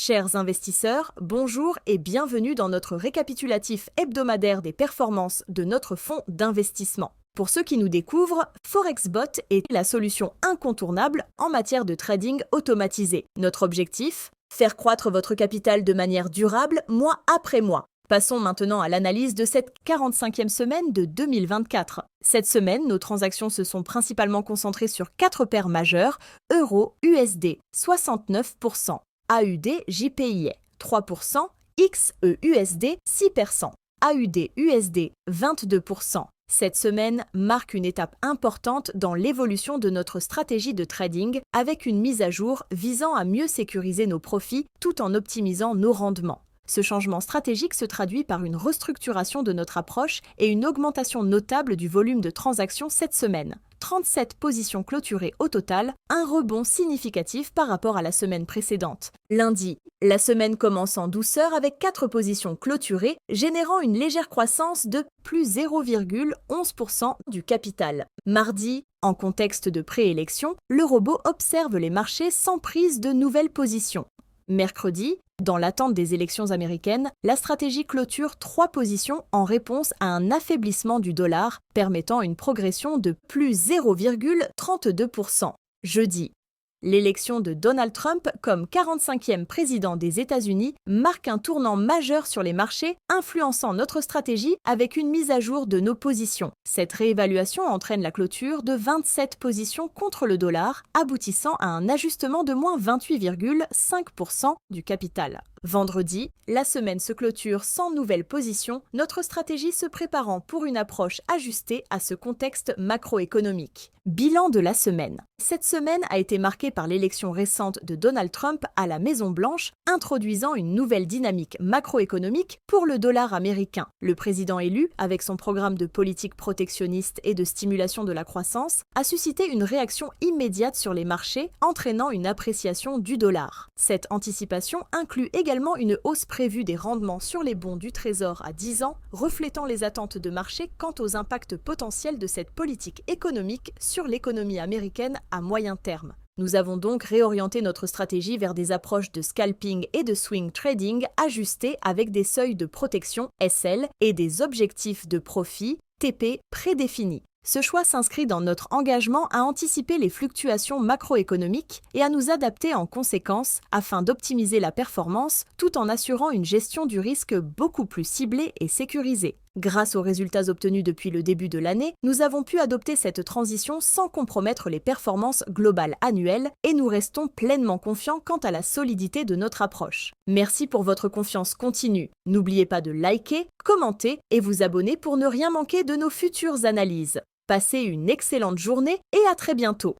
Chers investisseurs, bonjour et bienvenue dans notre récapitulatif hebdomadaire des performances de notre fonds d'investissement. Pour ceux qui nous découvrent, ForexBot est la solution incontournable en matière de trading automatisé. Notre objectif ? Faire croître votre capital de manière durable mois après mois. Passons maintenant à l'analyse de cette 45e semaine de 2024. Cette semaine, nos transactions se sont principalement concentrées sur 4 paires majeures, Euro-USD 69%, AUD-JPY 3%, XE-USD 6%, AUD-USD 22%. Cette semaine marque une étape importante dans l'évolution de notre stratégie de trading avec une mise à jour visant à mieux sécuriser nos profits tout en optimisant nos rendements. Ce changement stratégique se traduit par une restructuration de notre approche et une augmentation notable du volume de transactions cette semaine. 37 positions clôturées au total, un rebond significatif par rapport à la semaine précédente. Lundi, la semaine commence en douceur avec 4 positions clôturées, générant une légère croissance de plus 0,11% du capital. Mardi, en contexte de préélection, le robot observe les marchés sans prise de nouvelles positions. Mercredi, dans l'attente des élections américaines, la stratégie clôture 3 positions en réponse à un affaiblissement du dollar, permettant une progression de plus 0,32%. Jeudi, l'élection de Donald Trump comme 45e président des États-Unis marque un tournant majeur sur les marchés, influençant notre stratégie avec une mise à jour de nos positions. Cette réévaluation entraîne la clôture de 27 positions contre le dollar, aboutissant à un ajustement de moins 28,5% du capital. Vendredi, la semaine se clôture sans nouvelle position, notre stratégie se préparant pour une approche ajustée à ce contexte macroéconomique. Bilan de la semaine. Cette semaine a été marquée par l'élection récente de Donald Trump à la Maison-Blanche, introduisant une nouvelle dynamique macroéconomique pour le dollar américain. Le président élu, avec son programme de politique protectionniste et de stimulation de la croissance, a suscité une réaction immédiate sur les marchés, entraînant une appréciation du dollar. Cette anticipation inclut également une hausse prévue des rendements sur les bons du Trésor à 10 ans, reflétant les attentes de marché quant aux impacts potentiels de cette politique économique sur l'économie américaine à moyen terme. Nous avons donc réorienté notre stratégie vers des approches de scalping et de swing trading ajustées avec des seuils de protection SL et des objectifs de profit TP prédéfinis. Ce choix s'inscrit dans notre engagement à anticiper les fluctuations macroéconomiques et à nous adapter en conséquence afin d'optimiser la performance tout en assurant une gestion du risque beaucoup plus ciblée et sécurisée. Grâce aux résultats obtenus depuis le début de l'année, nous avons pu adopter cette transition sans compromettre les performances globales annuelles et nous restons pleinement confiants quant à la solidité de notre approche. Merci pour votre confiance continue. N'oubliez pas de liker, commenter et vous abonner pour ne rien manquer de nos futures analyses. Passez une excellente journée et à très bientôt.